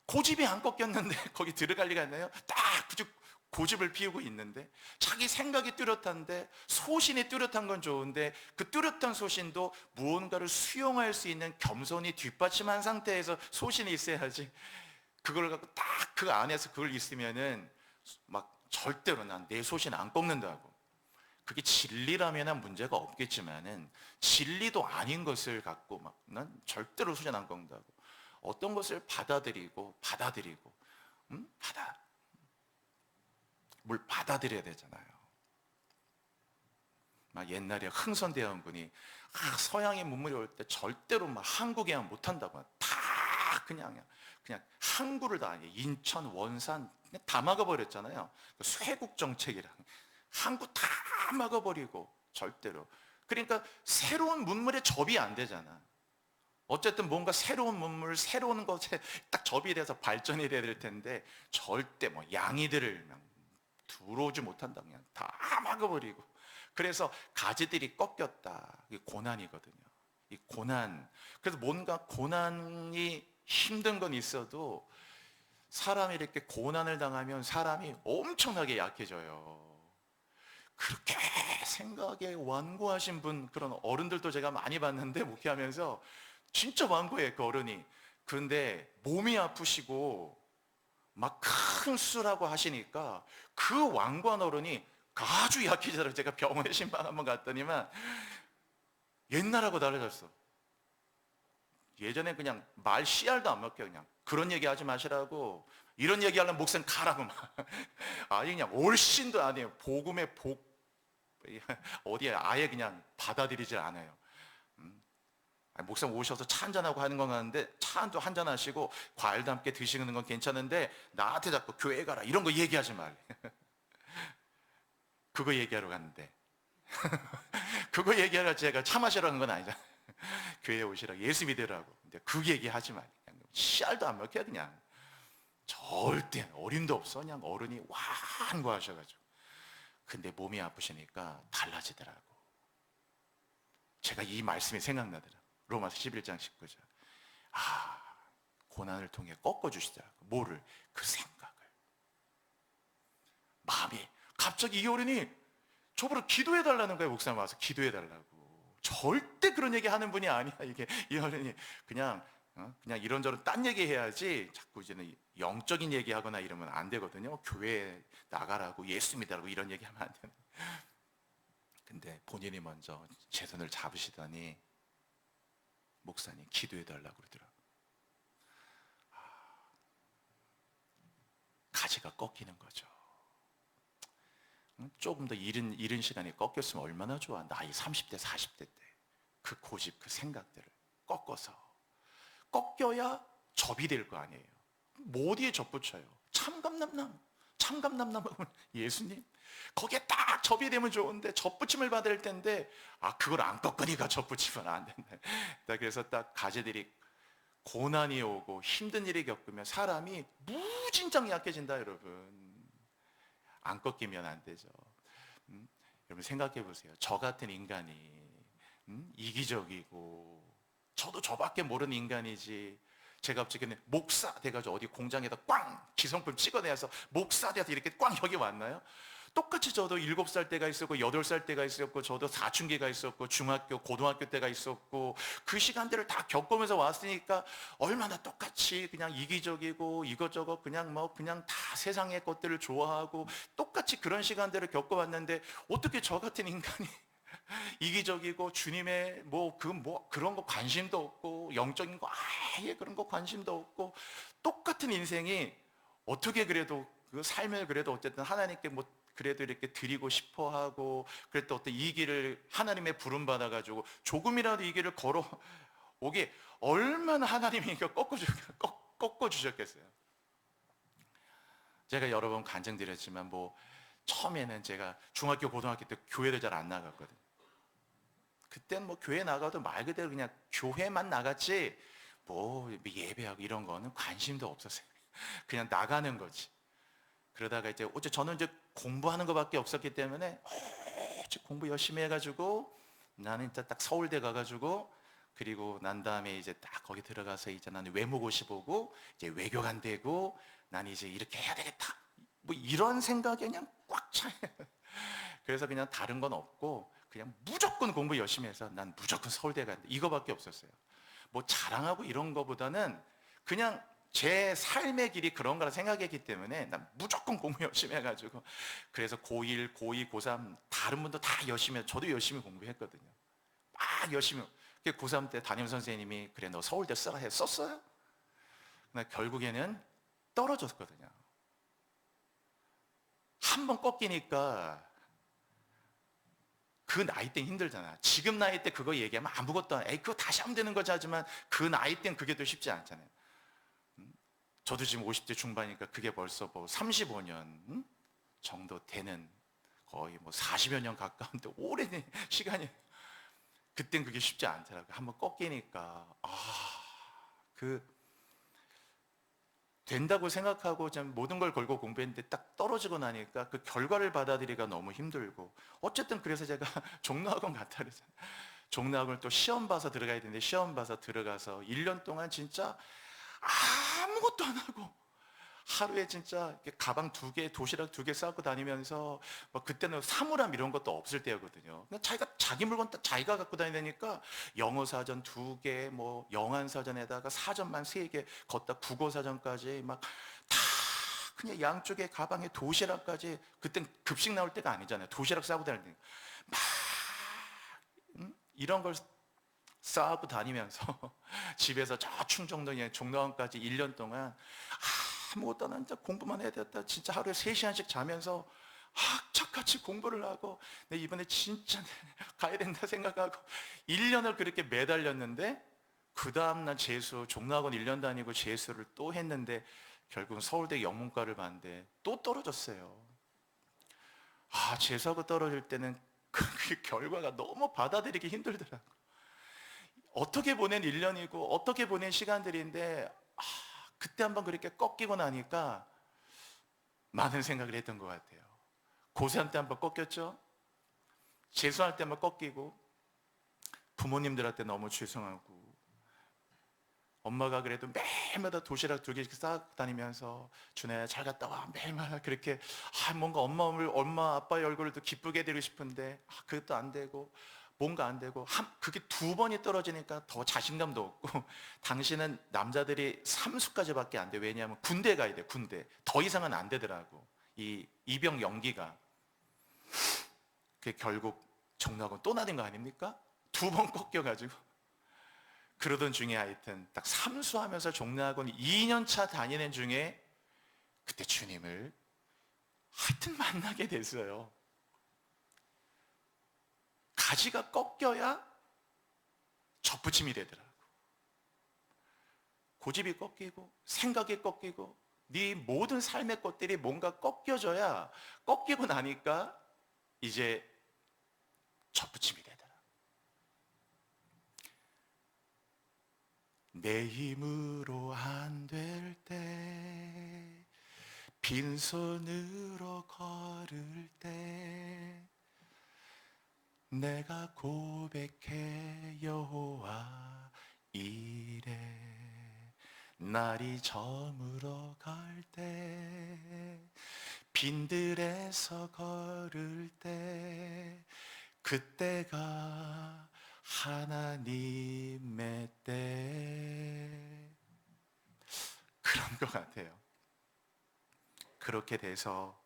고집이 안 꺾였는데 거기 들어갈 리가 있나요? 딱 그저 고집을 피우고 있는데, 자기 생각이 뚜렷한데, 소신이 뚜렷한 건 좋은데, 그 뚜렷한 소신도 무언가를 수용할 수 있는 겸손이 뒷받침한 상태에서 소신이 있어야지, 그걸 갖고 딱 그 안에서 그걸 있으면은 막 절대로 난 내 소신 안 꺾는다고. 그게 진리라면 문제가 없겠지만은 진리도 아닌 것을 갖고 막 난 절대로 소신 안 꺾는다고. 어떤 것을 받아들이고 뭘 받아들여야 되잖아요. 막 옛날에 흥선대원군이 서양의 문물이 올 때 절대로 막 한국에만 못한다고, 다 그냥 항구를 다 인천, 원산 다 막아버렸잖아요. 쇄국 정책이랑 항구 다 막아버리고 절대로. 그러니까 새로운 문물에 접이 안 되잖아. 어쨌든 뭔가 새로운 문물, 새로운 것에 딱 접이 돼서 발전이 돼야 될 텐데, 절대 뭐 양이들을 그냥 들어오지 못한다, 그냥 다 막아버리고. 그래서 가지들이 꺾였다. 이게 고난이거든요. 이 고난. 그래서 뭔가 고난이 힘든 건 있어도 사람이 이렇게 고난을 당하면 사람이 엄청나게 약해져요. 그렇게 생각에 완고하신 분, 그런 어른들도 제가 많이 봤는데, 목회하면서 진짜 완고해요, 그 어른이. 그런데 몸이 아프시고 막 큰 수술하고 하시니까 그 완고한 어른이 아주 약해지더라고요. 제가 병원에 신방 한번 갔더니만 옛날하고 달라졌어. 예전에 그냥 말 씨알도 안 먹혀. 그냥 그런 얘기 하지 마시라고, 이런 얘기 하려면 목사님 가라고 막. 아니 그냥 얼씬도 아니에요. 복음의 복 어디에 아예 그냥 받아들이질 않아요. 목사님 오셔서 차 한잔하고 하는 건 같은데, 차 한도 한잔 하시고 과일도 함께 드시는 건 괜찮은데 나한테 자꾸 교회 가라 이런 거 얘기하지 말래. 그거 얘기하러 갔는데 그거 얘기하러 제가 차 마시러 간 건 아니잖아. 교회에 오시라고, 예수 믿으라고. 근데 그 얘기 하지 말래. 그냥 씨알도 안 먹혀. 그냥 절대 어림도 없어. 그냥 어른이 완고하셔가지고. 근데 몸이 아프시니까 달라지더라고. 제가 이 말씀이 생각나더라고. 로마서 11장 19절. 아, 고난을 통해 꺾어주시더라고. 뭐를? 그 생각을. 마음이. 갑자기 이 어른이 저보고 기도해달라는 거예요. 목사님 와서 기도해달라고. 절대 그런 얘기 하는 분이 아니야. 이게 이 어른이 그냥 이런저런 딴 얘기 해야지, 자꾸 이제는 영적인 얘기하거나 이러면 안 되거든요. 교회에 나가라고, 예수 믿으라고 이런 얘기 하면 안 되는. 근데 본인이 먼저 제 손을 잡으시더니 목사님 기도해달라고 그러더라고요. 가지가 꺾이는 거죠. 조금 더 이른 시간에 꺾였으면 얼마나 좋아. 나이 30대 40대 때 그 고집, 그 생각들을 꺾어서, 꺾여야 접이 될 거 아니에요. 뭐 어디에 접붙여요? 참감남하고 예수님, 거기에 딱 접이 되면 좋은데 접붙임을 받을 텐데, 그걸 안 꺾으니까 접붙이면 안 된다. 그래서 딱 가지들이 고난이 오고 힘든 일이 겪으면 사람이 무진장 약해진다, 여러분. 안 꺾이면 안 되죠. 여러분 생각해 보세요. 저 같은 인간이 이기적이고, 저도 저밖에 모르는 인간이지, 제가 갑자기 목사 돼가지고 어디 공장에다 꽝 기성품 찍어내서 목사 돼서 이렇게 꽝 여기 왔나요? 똑같이 저도 7살 때가 있었고 8살 때가 있었고, 저도 사춘기가 있었고 중학교 고등학교 때가 있었고, 그 시간들을 다 겪으면서 왔으니까 얼마나 똑같이 그냥 이기적이고 이것저것 그냥 다 세상의 것들을 좋아하고 똑같이 그런 시간들을 겪어왔는데, 어떻게 저 같은 인간이 이기적이고 주님의 그런 거 관심도 없고, 영적인 거 아예 그런 거 관심도 없고, 똑같은 인생이 어떻게 그래도 그 삶을 그래도 어쨌든 하나님께 그래도 이렇게 드리고 싶어 하고, 그래도 어떤 이 길을 하나님의 부름 받아가지고 조금이라도 이 길을 걸어 오게 얼마나 하나님이 이거 꺾어주셨겠어요. 제가 여러 번 간증드렸지만, 처음에는 제가 중학교, 고등학교 때 교회를 잘 안 나갔거든요. 그땐 뭐 교회 나가도 말 그대로 그냥 교회만 나갔지 뭐 예배하고 이런 거는 관심도 없었어요. 그냥 나가는 거지. 그러다가 이제 어째 저는 이제 공부하는 것밖에 없었기 때문에 공부 열심히 해가지고 나는 일단 딱 서울대 가가지고 그리고 난 다음에 이제 딱 거기 들어가서 이제 나는 외모고시 보고 이제 외교관 되고 나는 이제 이렇게 해야 되겠다. 뭐 이런 생각이 그냥 꽉 차요. 그래서 그냥 다른 건 없고 그냥 무조건 공부 열심히 해서 난 무조건 서울대 가야 돼. 이거밖에 없었어요. 뭐 자랑하고 이런 거보다는 그냥 제 삶의 길이 그런 거라 생각했기 때문에 난 무조건 공부 열심히 해가지고 그래서 고1, 고2, 고3 다른 분도 다 열심히 저도 열심히 공부했거든요. 막 열심히 고3 때 담임 선생님이 그래 너 서울대 써라 해 썼어요? 근데 결국에는 떨어졌거든요. 한 번 꺾이니까 그 나이 땐 힘들잖아. 지금 나이 때 그거 얘기하면 아무것도 안, 에이 그거 다시 하면 되는 거지 하지만 그 나이 땐 그게 더 쉽지 않잖아요. 저도 지금 50대 중반이니까 그게 벌써 뭐 35년 정도 되는 거의 뭐 40여 년 가까운데 오래된 시간이 그땐 그게 쉽지 않더라고요. 한번 꺾이니까 그 된다고 생각하고 좀 모든 걸 걸고 공부했는데 딱 떨어지고 나니까 그 결과를 받아들이기가 너무 힘들고 어쨌든 그래서 제가 종로학원 갔다 그랬잖아요. 종로학원을 또 시험 봐서 들어가야 되는데 시험 봐서 들어가서 1년 동안 진짜 아무것도 안 하고 하루에 진짜 이렇게 가방 2개, 도시락 2개 싸고 다니면서 막 그때는 사물함 이런 것도 없을 때였거든요. 그냥 자기가 자기 물건 다 자기가 갖고 다니니까 영어 사전 2개, 뭐 영한 사전에다가 사전만 3개, 걷다 국어 사전까지 막 다 그냥 양쪽에 가방에 도시락까지 그땐 급식 나올 때가 아니잖아요. 도시락 싸고 다니니까 막 이런 걸 싸고 다니면서 집에서 저 충정동에 종로원까지 1년 동안 아무것도 안 하고 공부만 해야 되겠다. 진짜 하루에 3시간씩 자면서 악착같이 공부를 하고 내 이번에 진짜 가야 된다 생각하고 1년을 그렇게 매달렸는데 그 다음날 재수 종로학원 1년 다니고 재수를 또 했는데 결국은 서울대 영문과를 봤는데 또 떨어졌어요. 재수하고 떨어질 때는 그 결과가 너무 받아들이기 힘들더라고요. 어떻게 보낸 1년이고 어떻게 보낸 시간들인데 그때 한번 그렇게 꺾이고 나니까 많은 생각을 했던 것 같아요. 고3 때 한번 꺾였죠. 재수할 때 한번 꺾이고 부모님들한테 너무 죄송하고 엄마가 그래도 매일마다 도시락 2개씩 싸고 다니면서 준혜야 잘 갔다 와 매일마다 그렇게 뭔가 엄마 아빠의 얼굴을 더 기쁘게 해드리고 싶은데 그것도 안 되고 뭔가 안 되고 그게 2번이 떨어지니까 더 자신감도 없고 당신은 남자들이 3수까지밖에 안 돼. 왜냐하면 군대 가야 돼. 군대 더 이상은 안 되더라고. 이 입영 연기가. 그게 결국 종로학원 또 나댄 거 아닙니까? 2번 꺾여가지고 그러던 중에 하여튼 딱 3수하면서 종로학원 2년차 다니는 중에 그때 주님을 하여튼 만나게 됐어요. 가지가 꺾여야 접붙임이 되더라고. 고집이 꺾이고 생각이 꺾이고 네 모든 삶의 것들이 뭔가 꺾여져야 꺾이고 나니까 이제 접붙임이 되더라. 내 힘으로 안 될 때 빈손으로 걸을 때 내가 고백해 여호와 이래 날이 저물어 갈 때 빈들에서 걸을 때 그때가 하나님의 때 그런 것 같아요. 그렇게 돼서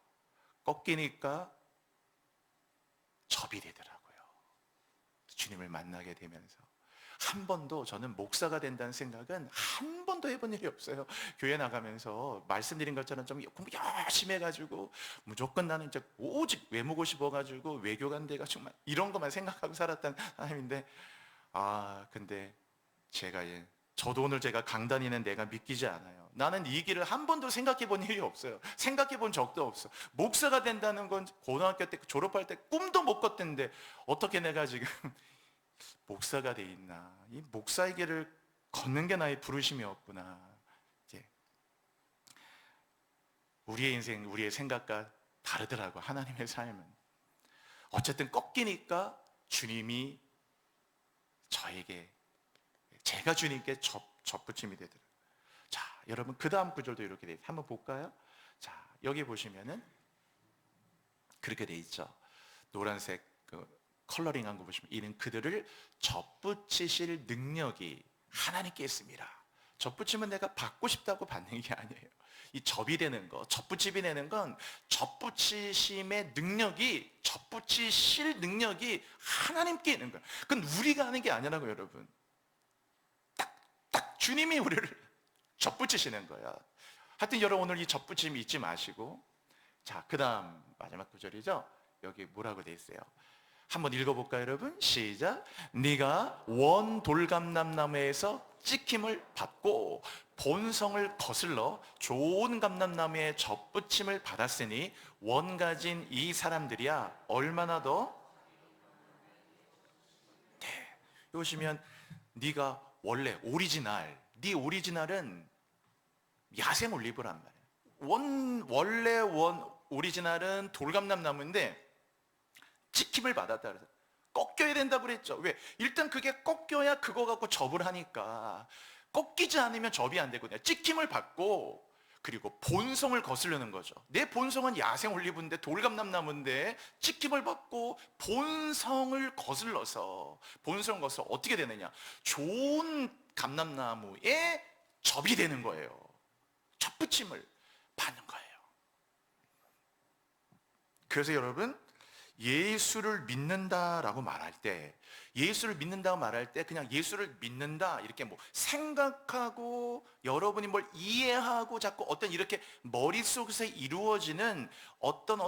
꺾이니까 접이 되더라고요. 주님을 만나게 되면서 한 번도 저는 목사가 된다는 생각은 한 번도 해본 일이 없어요. 교회 나가면서 말씀드린 것처럼 좀 공부 열심히 해가지고 무조건 나는 이제 오직 외모고 싶어가지고 외교관 돼가지고 정말 이런 것만 생각하고 살았던 사람인데 근데 제가 저도 오늘 제가 강단이는 내가 믿기지 않아요. 나는 이 길을 한 번도 생각해 본 일이 없어요. 생각해 본 적도 없어. 목사가 된다는 건 고등학교 때 졸업할 때 꿈도 못 꿨던데 어떻게 내가 지금 목사가 돼 있나. 이 목사의 길을 걷는 게 나의 부르심이었구나. 이제 우리의 인생, 우리의 생각과 다르더라고. 하나님의 삶은 어쨌든 꺾이니까 주님이 저에게, 제가 주님께 접붙임이 되더라고요. 자, 여러분 그 다음 구절도 이렇게 돼 있어요. 한번 볼까요? 자, 여기 보시면은 그렇게 돼 있죠. 노란색 컬러링한 거 보시면 이는 그들을 접붙이실 능력이 하나님께 있습니다. 접붙이면 내가 받고 싶다고 받는 게 아니에요. 이 접이 되는 거, 접붙임이 되는 건 접붙이심의 능력이, 접붙이실 능력이 하나님께 있는 거예요. 그건 우리가 하는 게 아니라고 여러분. 딱 주님이 우리를 접붙이시는 거야. 하여튼 여러분 오늘 이 접붙임 잊지 마시고, 자, 그 다음 마지막 구절이죠. 여기 뭐라고 돼 있어요? 한번 읽어볼까요 여러분? 시작. 네가 원 돌감람나무에서 찍힘을 받고 본성을 거슬러 좋은 감람나무에 접붙임을 받았으니 원 가진 이 사람들이야 얼마나 더. 네, 보시면 네가 원래 오리지널, 네 오리지널은 야생 올리브란 말이에요. 원래 오리지널은 돌감람나무인데 찍힘을 받았다 그래서 꺾여야 된다고 그랬죠. 왜? 일단 그게 꺾여야 그거 갖고 접을 하니까. 꺾이지 않으면 접이 안 되거든요. 찍힘을 받고 그리고 본성을 거스르는 거죠. 내 본성은 야생 올리브인데 돌감람나무인데 찍힘을 받고 본성을 거슬러서 어떻게 되느냐? 좋은 감람나무에 접이 되는 거예요. 접붙임을 받는 거예요. 그래서 여러분 예수를 믿는다라고 말할 때, 그냥 예수를 믿는다 이렇게 뭐 생각하고 여러분이 뭘 이해하고 자꾸 어떤 이렇게 머릿속에서 이루어지는 어떤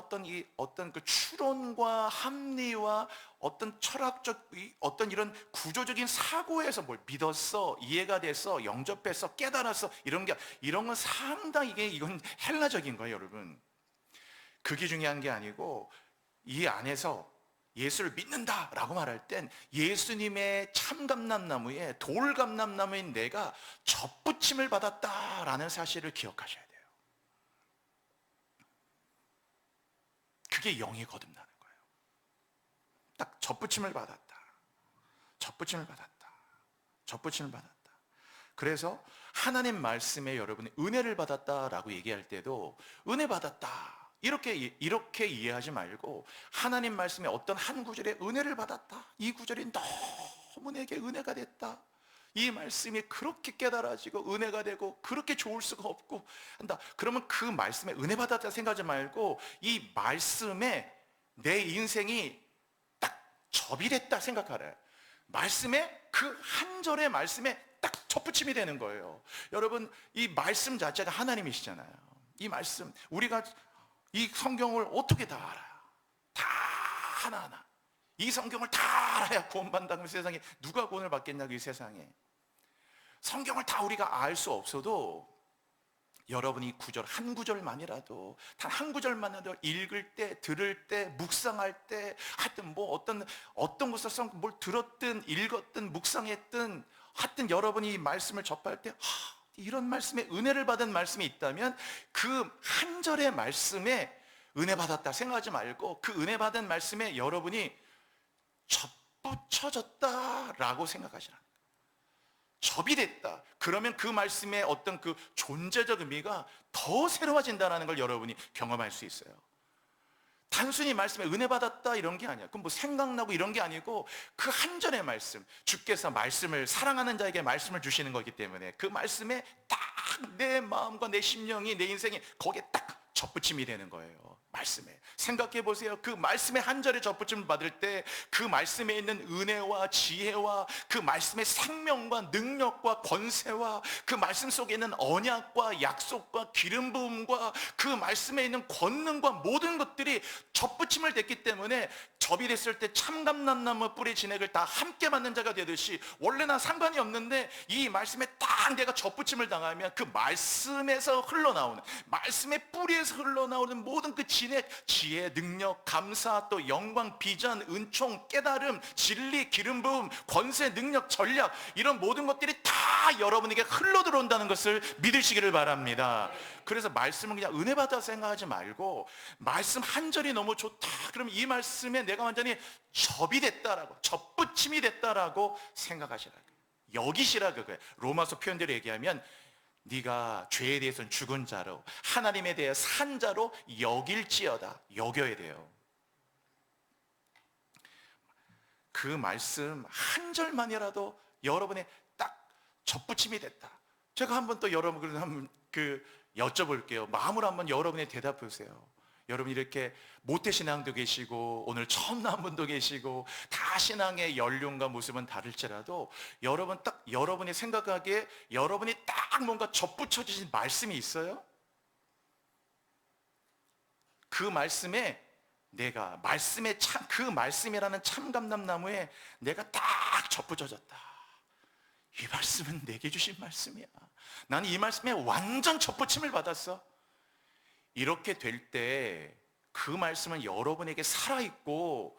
그 추론과 합리와 어떤 철학적 어떤 이런 구조적인 사고에서 뭘 믿었어, 이해가 돼서, 영접해서, 깨달았어 이런 건 상당히 이건 헬라적인 거예요, 여러분. 그게 중요한 게 아니고 이 안에서 예수를 믿는다라고 말할 땐 예수님의 참감람나무에 돌감람나무인 내가 접붙임을 받았다라는 사실을 기억하셔야 돼요. 그게 영이 거듭나는 거예요. 딱 접붙임을 받았다. 그래서 하나님 말씀에 여러분이 은혜를 받았다라고 얘기할 때도 은혜 받았다 이렇게 이해하지 말고 하나님 말씀에 어떤 한 구절에 은혜를 받았다, 이 구절이 너무 내게 은혜가 됐다, 이 말씀이 그렇게 깨달아지고 은혜가 되고 그렇게 좋을 수가 없고 한다. 그러면 그 말씀에 은혜 받았다 생각하지 말고 이 말씀에 내 인생이 딱 접이 됐다 생각하래. 말씀에 그 한 절의 말씀에 딱 접붙임이 되는 거예요. 여러분 이 말씀 자체가 하나님이시잖아요. 이 말씀 우리가 이 성경을 어떻게 다 알아요? 다 하나하나. 이 성경을 다 알아야 구원받는다는 세상에 누가 구원을 받겠냐고. 이 세상에 성경을 다 우리가 알 수 없어도 여러분이 구절 한 구절만이라도 단 한 구절만이라도 읽을 때, 들을 때, 묵상할 때, 하여튼 뭐 어떤 곳에서 뭘 들었든 읽었든 묵상했든 하여튼 여러분이 이 말씀을 접할 때 이런 말씀에 은혜를 받은 말씀이 있다면 그 한 절의 말씀에 은혜 받았다 생각하지 말고 그 은혜 받은 말씀에 여러분이 접붙여졌다라고 생각하시라. 접이 됐다. 그러면 그 말씀의 어떤 그 존재적 의미가 더 새로워진다는 걸 여러분이 경험할 수 있어요. 단순히 말씀에 은혜 받았다 이런 게 아니야. 그럼 뭐 생각나고 이런 게 아니고 그 한 절의 말씀, 주께서 말씀을 사랑하는 자에게 말씀을 주시는 거기 때문에 그 말씀에 딱 내 마음과 내 심령이, 내 인생이 거기에 딱 접붙임이 되는 거예요. 말씀에 생각해 보세요. 그 말씀의 한 절에 접붙임을 받을 때 그 말씀에 있는 은혜와 지혜와 그 말씀의 생명과 능력과 권세와 그 말씀 속에 있는 언약과 약속과 기름 부음과 그 말씀에 있는 권능과 모든 것들이 접붙임을 됐기 때문에 접이 됐을 때 참감람나무 뿌리 진액을 다 함께 받는 자가 되듯이, 원래는 상관이 없는데 이 말씀에 딱 내가 접붙임을 당하면 그 말씀에서 흘러나오는, 말씀의 뿌리에서 흘러나오는 모든 그 진액, 지혜, 능력, 감사, 또 영광, 비전, 은총, 깨달음, 진리, 기름 부음, 권세, 능력, 전략, 이런 모든 것들이 다 여러분에게 흘러 들어온다는 것을 믿으시기를 바랍니다. 그래서 말씀을 그냥 은혜 받아 생각하지 말고, 말씀 한 절이 너무 좋다 그럼 이 말씀에 내가 완전히 접이 됐다라고, 접붙임이 됐다라고 생각하시라고요. 여기시라 그거예요. 로마서 표현대로 얘기하면 네가 죄에 대해서는 죽은 자로, 하나님에 대해 산 자로 여길지어다. 여겨야 돼요. 그 말씀 한 절만이라도 여러분의 딱 접붙임이 됐다. 제가 한번 또 여러분 한번 여쭤볼게요. 마음으로 한번 여러분의 대답해 보세요. 여러분 이렇게 모태신앙도 계시고 오늘 처음 나온 분도 계시고 다 신앙의 연륜과 모습은 다를지라도 여러분 딱 여러분이 생각하기에 여러분이 딱 뭔가 접붙여지신 말씀이 있어요? 그 말씀에 내가 그 말씀이라는 참감람나무에 내가 딱 접붙여졌다. 이 말씀은 내게 주신 말씀이야. 나는 이 말씀에 완전 접붙임을 받았어. 이렇게 될 때 그 말씀은 여러분에게 살아있고,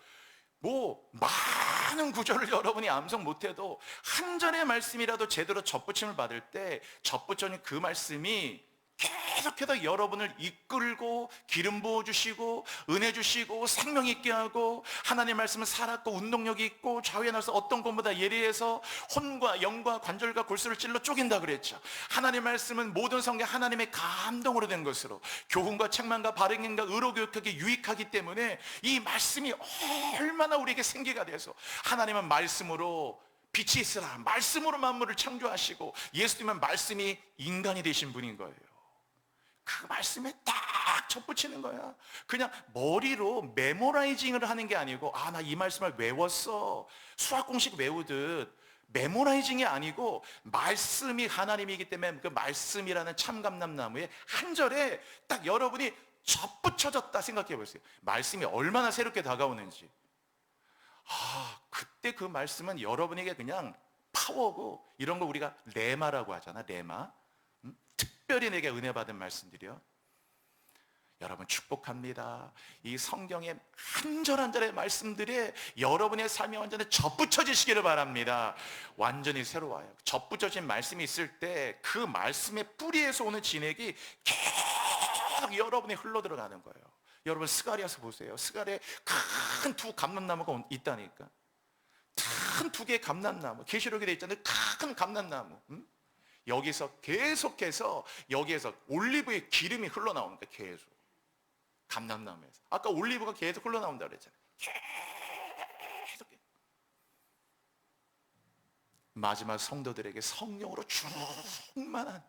많은 구절을 여러분이 암송 못해도 한 절의 말씀이라도 제대로 접붙임을 받을 때 접붙여진 그 말씀이 계속해서 여러분을 이끌고 기름 부어주시고 은혜 주시고 생명 있게 하고, 하나님의 말씀은 살았고 운동력이 있고 좌우에 나서 어떤 것보다 예리해서 혼과 영과 관절과 골수를 찔러 쪼갠다 그랬죠. 하나님의 말씀은 모든 성경 하나님의 감동으로 된 것으로 교훈과 책망과 바르게 의로 교육하기 유익하기 때문에 이 말씀이 얼마나 우리에게 생기가 돼서, 하나님은 말씀으로 빛이 있으라, 말씀으로 만물을 창조하시고 예수님은 말씀이 인간이 되신 분인 거예요. 그 말씀에 딱 접붙이는 거야. 그냥 머리로 메모라이징을 하는 게 아니고, 나 이 말씀을 외웠어, 수학 공식 외우듯 메모라이징이 아니고, 말씀이 하나님이기 때문에 그 말씀이라는 참감람나무에 한 절에 딱 여러분이 접붙여졌다 생각해 보세요. 말씀이 얼마나 새롭게 다가오는지. 그때 그 말씀은 여러분에게 그냥 파워고, 이런 거 우리가 레마라고 하잖아. 레마. 특별히 내게 은혜 받은 말씀들이요. 여러분 축복합니다. 이 성경의 한 절 한 절의 말씀들이 여러분의 삶에 완전히 접붙여지시기를 바랍니다. 완전히 새로워요. 접붙여진 말씀이 있을 때 그 말씀의 뿌리에서 오는 진액이 계속 여러분에 흘러 들어가는 거예요. 여러분 스가랴서 보세요. 스가랴에 큰 두 감람나무가 있다니까. 큰 두 개의 감람나무. 계시록에 돼 있잖아요. 큰 감람나무. 여기서 계속해서 여기에서 올리브의 기름이 흘러나오는 거예요. 계속 감람나무에서. 아까 올리브가 계속 흘러나온다고 그랬잖아요. 계속. 마지막 성도들에게 성령으로 충만한,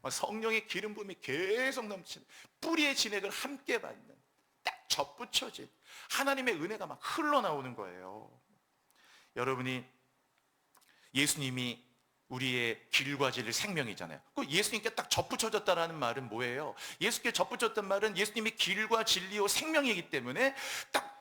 성령의 기름 부음이 계속 넘치는, 뿌리의 진액을 함께 받는, 딱 접붙여진 하나님의 은혜가 막 흘러나오는 거예요. 여러분이, 예수님이 우리의 길과 진리 생명이잖아요. 그 예수님께 딱 접붙여졌다라는 말은 뭐예요? 예수께 접붙였단 말은 예수님이 길과 진리요 생명이기 때문에, 딱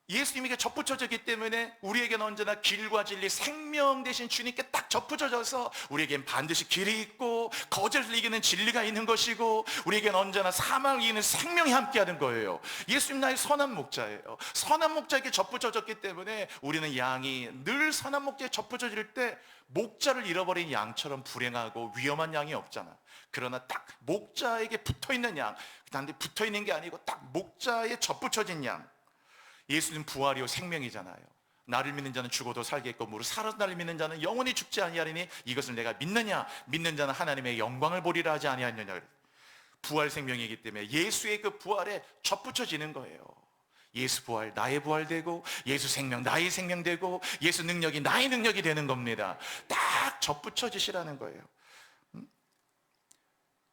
예수님에게 접붙여졌기 때문에 우리에게는 언제나 길과 진리 생명 되신 주님께 딱 접붙여져서 우리에겐 반드시 길이 있고 거짓을 이기는 진리가 있는 것이고, 우리에게는 언제나 사망을 이기는 생명이 함께하는 거예요. 예수님 나의 선한 목자예요. 선한 목자에게 접붙여졌기 때문에 우리는 양이 늘 선한 목자에 접붙여질 때 목자를 잃어버린 양처럼 불행하고 위험한 양이 없잖아. 그러나 딱 목자에게 붙어있는 양, 단지 붙어있는 게 아니고 딱 목자에 접붙여진 양, 예수님 부활이요 생명이잖아요. 나를 믿는 자는 죽어도 살겠고 무릇 살아서 나를 믿는 자는 영원히 죽지 아니하리니 이것을 내가 믿느냐, 믿는 자는 하나님의 영광을 보리라 하지 아니하느냐. 부활 생명이기 때문에 예수의 그 부활에 접붙여지는 거예요. 예수 부활 나의 부활 되고, 예수 생명 나의 생명 되고, 예수 능력이 나의 능력이 되는 겁니다. 딱 접붙여지시라는 거예요.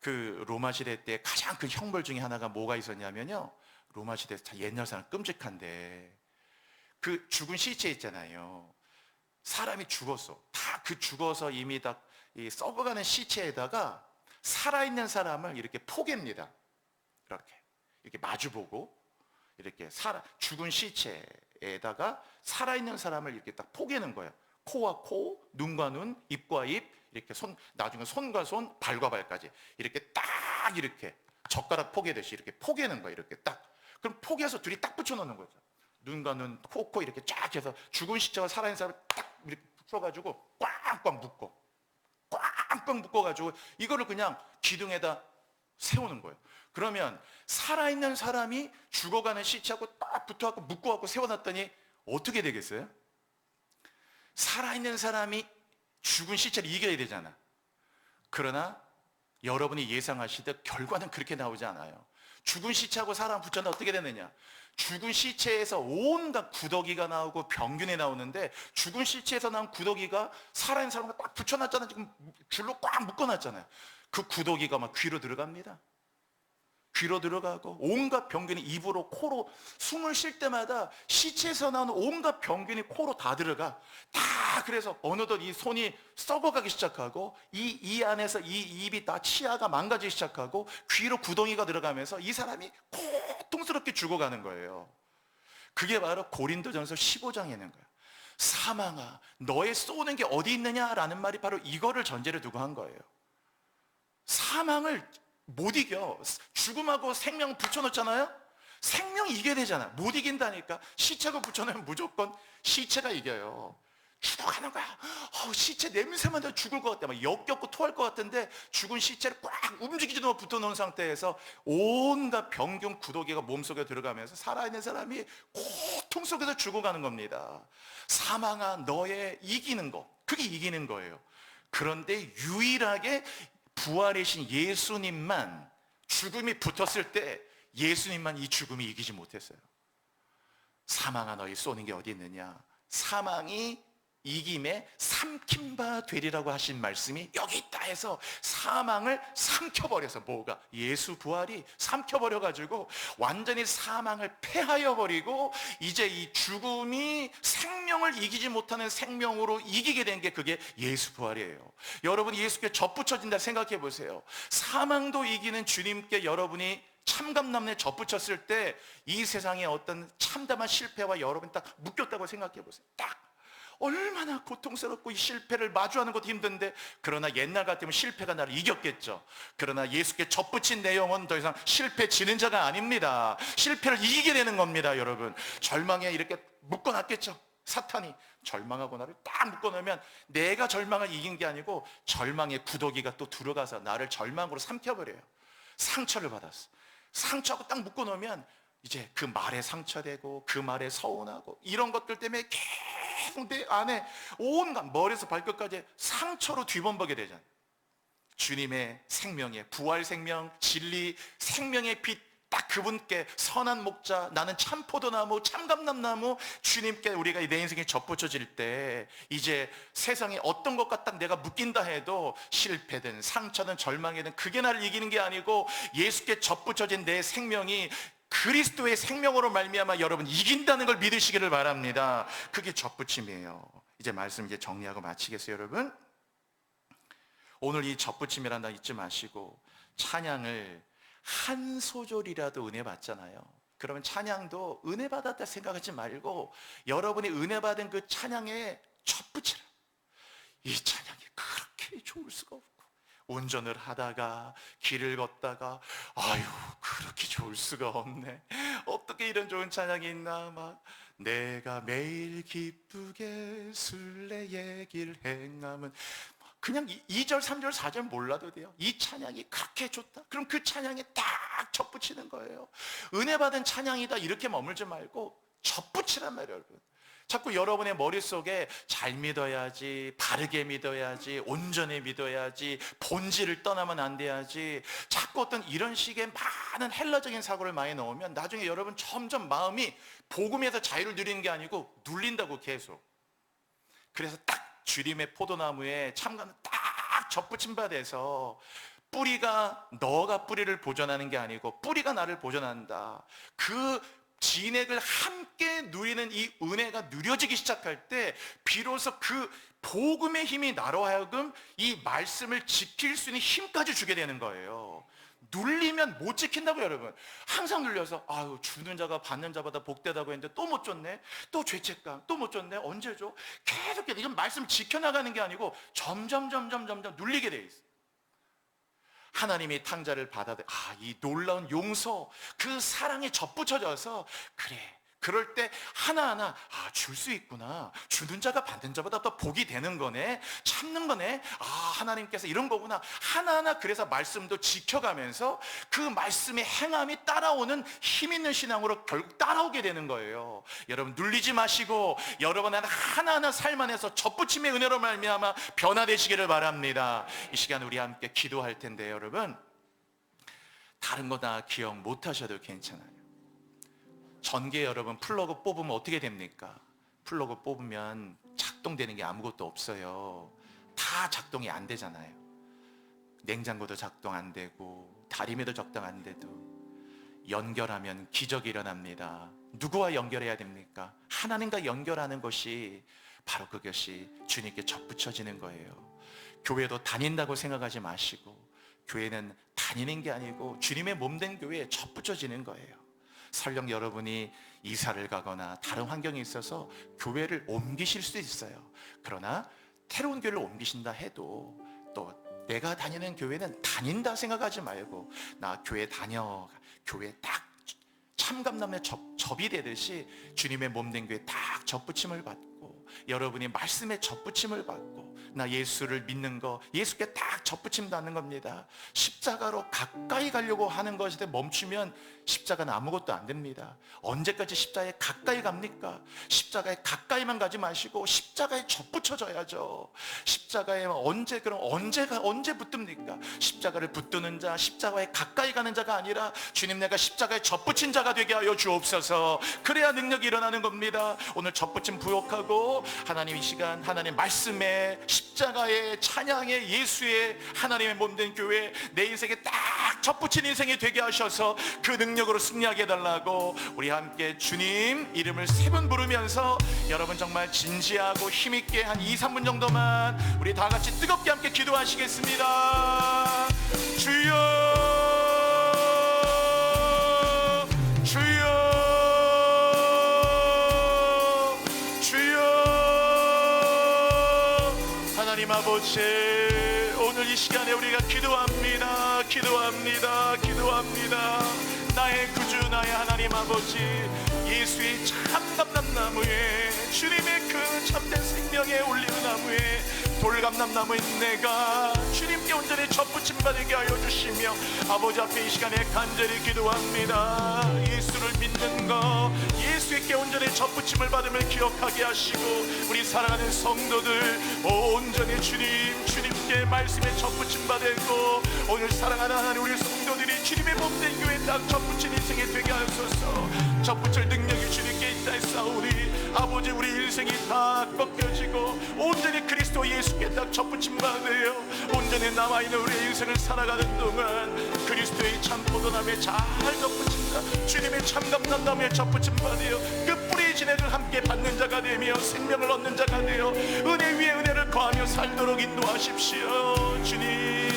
그 로마 시대 때 가장 그 형벌 중에 하나가 뭐가 있었냐면요, 로마 시대 다 옛날 사람 끔찍한데, 그 죽은 시체 있잖아요. 사람이 죽었어. 다 그 죽어서 이미 다 이 썩어가는 시체에다가 살아있는 사람을 이렇게 포갭니다. 이렇게 마주보고, 이렇게 죽은 시체에다가 살아있는 사람을 이렇게 딱 포개는 거예요. 코와 코, 눈과 눈, 입과 입, 이렇게 나중에 손과 손, 발과 발까지 이렇게 딱 이렇게 젓가락 포개듯이 이렇게 포개는 거예요. 이렇게 딱. 그럼 포개서 둘이 딱 붙여놓는 거죠. 눈과 눈, 코 이렇게 쫙 해서 죽은 시체와 살아있는 사람을 딱 이렇게 붙여가지고 꽉꽉 묶어. 꽉꽉 묶어가지고 이거를 그냥 기둥에다 세우는 거예요. 그러면 살아있는 사람이 죽어가는 시체하고 딱 붙어갖고 묶어갖고 세워놨더니 어떻게 되겠어요? 살아있는 사람이 죽은 시체를 이겨야 되잖아. 그러나 여러분이 예상하시듯 결과는 그렇게 나오지 않아요. 죽은 시체하고 사람 붙여놓으면 어떻게 되느냐? 죽은 시체에서 온갖 구더기가 나오고 병균이 나오는데, 죽은 시체에서 나온 구더기가 살아있는 사람과 딱 붙여놨잖아요. 지금 줄로 꽉 묶어놨잖아요. 그 구더기가 막 귀로 들어갑니다. 귀로 들어가고 온갖 병균이 입으로 코로 숨을 쉴 때마다 시체에서 나오는 온갖 병균이 코로 다 들어가. 다 그래서 어느덧 이 손이 썩어가기 시작하고 이 안에서 이 입이 다 치아가 망가지기 시작하고 귀로 구덩이가 들어가면서 이 사람이 고통스럽게 죽어가는 거예요. 그게 바로 고린도전서 15장에 있는 거예요. 사망아 너의 쏘는 게 어디 있느냐라는 말이 바로 이거를 전제로 두고 한 거예요. 사망을 못 이겨. 죽음하고 생명 붙여놓잖아요. 생명이 이겨야 되잖아. 못 이긴다니까. 시체가 붙여놓으면 무조건 시체가 이겨요. 죽어가는 거야. 시체 냄새만 나도 죽을 것 같아. 막 역겹고 토할 것 같은데 죽은 시체를 꽉 움직이지도 않고 붙어놓은 상태에서 온갖 병균 구더기가 몸속에 들어가면서 살아있는 사람이 고통 속에서 죽어가는 겁니다. 사망아 너의 이기는 거, 그게 이기는 거예요. 그런데 유일하게 부활이신 예수님만, 죽음이 붙었을 때 예수님만 이 죽음이 이기지 못했어요. 사망아 너희 쏘는 게 어디 있느냐. 사망이 이김에 삼킨 바 되리라고 하신 말씀이 여기 있다 해서 사망을 삼켜버려서, 뭐가? 예수 부활이 삼켜버려가지고 완전히 사망을 패하여 버리고 이제 이 죽음이 생명을 이기지 못하는 생명으로 이기게 된 게 그게 예수 부활이에요. 여러분이 예수께 접붙여진다 생각해 보세요. 사망도 이기는 주님께 여러분이 참감남에 접붙였을 때 이 세상에 어떤 참담한 실패와 여러분이 딱 묶였다고 생각해 보세요. 딱 얼마나 고통스럽고 이 실패를 마주하는 것도 힘든데, 그러나 옛날 같으면 실패가 나를 이겼겠죠. 그러나 예수께 접붙인 내용은 더 이상 실패 지는 자가 아닙니다. 실패를 이기게 되는 겁니다. 여러분, 절망에 이렇게 묶어놨겠죠. 사탄이 절망하고 나를 딱 묶어놓으면 내가 절망을 이긴 게 아니고 절망의 구더기가 또 들어가서 나를 절망으로 삼켜버려요. 상처를 받았어. 상처하고 딱 묶어놓으면 이제 그 말에 상처되고 그 말에 서운하고 이런 것들 때문에 계속 내 안에 온갖 머리에서 발끝까지 상처로 뒤범벅이 되잖아요. 주님의 생명의 부활 생명, 진리, 생명의 빛, 딱 그분께 선한 목자, 나는 참포도나무, 참감람나무, 주님께 우리가 내 인생에 접붙여질 때 이제 세상에 어떤 것과 딱 내가 묶인다 해도 실패든 상처든 절망이든 그게 나를 이기는 게 아니고 예수께 접붙여진 내 생명이 그리스도의 생명으로 말미암아 여러분 이긴다는 걸 믿으시기를 바랍니다. 그게 접붙임이에요. 이제 말씀 이제 정리하고 마치겠어요. 여러분, 오늘 이 접붙임이라는 거 잊지 마시고 찬양을 한 소절이라도 은혜 받잖아요. 그러면 찬양도 은혜 받았다 생각하지 말고 여러분이 은혜 받은 그 찬양에 접붙이라. 이 찬양이 그렇게 좋을 수가 없고, 운전을 하다가 길을 걷다가 아유 그렇게 좋을 수가 없네, 어떻게 이런 좋은 찬양이 있나, 막 내가 매일 기쁘게 순례의 길 행함은, 그냥 2절, 3절, 4절 몰라도 돼요. 이 찬양이 그렇게 좋다. 그럼 그 찬양에 딱 접붙이는 거예요. 은혜 받은 찬양이다 이렇게 머물지 말고 접붙이란 말이에요. 여러분, 자꾸 여러분의 머릿속에 잘 믿어야지, 바르게 믿어야지, 온전히 믿어야지, 본질을 떠나면 안 돼야지, 자꾸 어떤 이런 식의 많은 헬라적인 사고를 많이 넣으면 나중에 여러분 점점 마음이 복음에서 자유를 누리는 게 아니고 눌린다고 계속. 그래서 딱 주님의 포도나무에 참가는 딱 접붙임 바 돼서 뿌리가, 너가 뿌리를 보존하는 게 아니고 뿌리가 나를 보존한다. 그 진액을 함께 누리는 이 은혜가 누려지기 시작할 때 비로소 그 복음의 힘이 나로 하여금 이 말씀을 지킬 수 있는 힘까지 주게 되는 거예요. 눌리면 못 지킨다고. 여러분, 항상 눌려서 아유, 주는 자가 받는 자보다 복되다고 했는데 또 못 줬네, 또 죄책감, 또 못 줬네, 언제 줘? 계속 이건 말씀 지켜나가는 게 아니고 점점 눌리게 돼 있어요. 하나님이 탕자를 받아들, 이 놀라운 용서, 그 사랑에 접붙여져서, 그래, 그럴 때 하나하나 줄 수 있구나, 주는 자가 받는 자보다 더 복이 되는 거네, 참는 거네, 하나님께서 이런 거구나, 하나하나. 그래서 말씀도 지켜가면서 그 말씀의 행함이 따라오는 힘 있는 신앙으로 결국 따라오게 되는 거예요. 여러분, 눌리지 마시고 여러분 하나하나 삶 안에서 접붙임의 은혜로 말미암아 변화되시기를 바랍니다. 이 시간 우리 함께 기도할 텐데, 여러분, 다른 거 다 기억 못 하셔도 괜찮아요. 전기에 여러분 플러그 뽑으면 어떻게 됩니까? 플러그 뽑으면 작동되는 게 아무것도 없어요. 다 작동이 안 되잖아요. 냉장고도 작동 안 되고 다리미도 작동 안 돼도 연결하면 기적이 일어납니다. 누구와 연결해야 됩니까? 하나님과 연결하는 것이 바로 그것이 주님께 접붙여지는 거예요. 교회도 다닌다고 생각하지 마시고, 교회는 다니는 게 아니고 주님의 몸된 교회에 접붙여지는 거예요. 설령 여러분이 이사를 가거나 다른 환경에 있어서 교회를 옮기실 수도 있어요. 그러나 새로운 교회를 옮기신다 해도 또 내가 다니는 교회는 다닌다 생각하지 말고, 나 교회 다녀, 교회 딱 참감남에 접이 되듯이 주님의 몸된 교회에 딱 접붙임을 받고, 여러분이 말씀에 접붙임을 받고, 나 예수를 믿는 거, 예수께 딱 접붙임 받는 겁니다. 십자가로 가까이 가려고 하는 것에 멈추면 십자가는 아무것도 안 됩니다. 언제까지 십자가에 가까이 갑니까? 십자가에 가까이만 가지 마시고 십자가에 접붙여져야죠. 십자가에 언제 붙듭니까? 십자가를 붙드는 자, 십자가에 가까이 가는 자가 아니라 주님, 내가 십자가에 접붙인 자가 되게 하여 주옵소서. 그래야 능력이 일어나는 겁니다. 오늘 접붙임 부족하고, 하나님 이 시간 하나님 말씀에, 십자가의 찬양의, 예수의 하나님의 몸된 교회, 내 인생에 딱 접붙인 인생이 되게 하셔서 그 능력으로 승리하게 해달라고 우리 함께 주님 이름을 세 번 부르면서, 여러분 정말 진지하고 힘있게 한 2-3분 정도만 우리 다 같이 뜨겁게 함께 기도하시겠습니다. 주여, 주여, 주여. 하나님 아버지, 오늘 이 시간에 우리가 기도합니다. 나의 구주, 나의 하나님 아버지, 예수의 참감람나무에, 주님의 그 참된 생명에 올리는 나무에, 돌감람나무인 내가 주님께 온전히 접붙임 받게 하여 주시며, 아버지 앞에 이 시간에 간절히 기도합니다. 예수를 믿는 것, 예수께 온전히 접붙임을 받음을 기억하게 하시고, 우리 사랑하는 성도들 온전히 주님께 말씀에 접붙임 받고, 오늘 사랑하는 하나님 우리 성도들이 주님의 몸된 교회에 딱 접붙인 인생이 되게 하소서. 접붙일 능력이 주님께 있다 했사오니, 아버지 우리 인생이 다 꺾여지고 온전히 그리스도 예수께 딱 접붙임 받으려 온전히 남아있는 우리의 인생을 살아가는 동안 그리스도의 참 포도나무에 잘 접붙인다, 주님의 참감람나무에 접붙임 받으려 그 뿌리의 진액을 함께 받는 자가 되며 생명을 얻는 자가 되어 은혜 위에 은혜를 거하며 살도록 인도하십시오. 주님,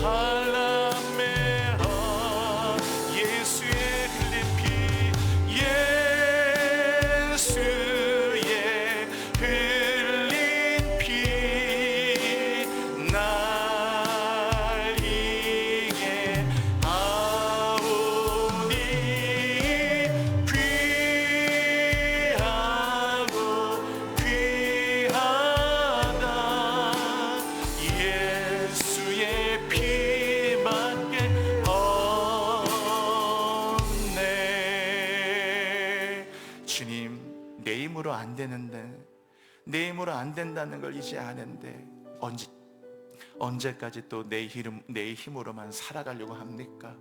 할라메하, 예수의 흘린 피, 예수의 흘린 피, 날 이게 하오니 귀하고 귀하다. 예수의 피밖에 없네. 주님, 내 힘으로 안 되는데, 내 힘으로 안 된다는 걸 이제 아는데 언제까지 또 내 힘으로만 살아가려고 합니까?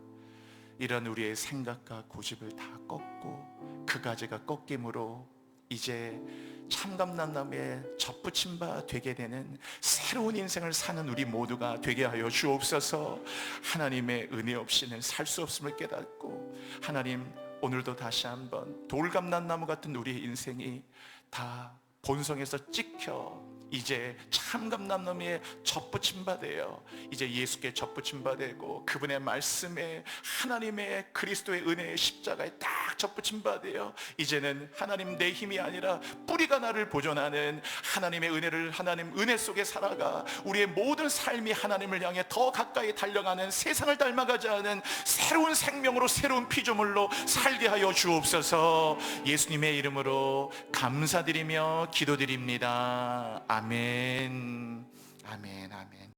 이런 우리의 생각과 고집을 다 꺾고 그 가지가 꺾임으로 이제 참감람나무에 접붙임 바 되게 되는 새로운 인생을 사는 우리 모두가 되게 하여 주옵소서. 하나님의 은혜 없이는 살 수 없음을 깨닫고, 하나님 오늘도 다시 한번 돌감람나무 같은 우리의 인생이 다 본성에서 찍혀 이제 참감람나무에 접붙임 바 되어 이제 예수께 접붙임 바 되고, 그분의 말씀에 하나님의 그리스도의 은혜의 십자가에 딱 접붙임 바 되어 이제는 하나님 내 힘이 아니라 뿌리가 나를 보존하는 하나님의 은혜를, 하나님 은혜 속에 살아가 우리의 모든 삶이 하나님을 향해 더 가까이 달려가는, 세상을 닮아가지 않은 새로운 생명으로, 새로운 피조물로 살게 하여 주옵소서. 예수님의 이름으로 감사드리며 기도드립니다. 아멘. 아멘. 아멘.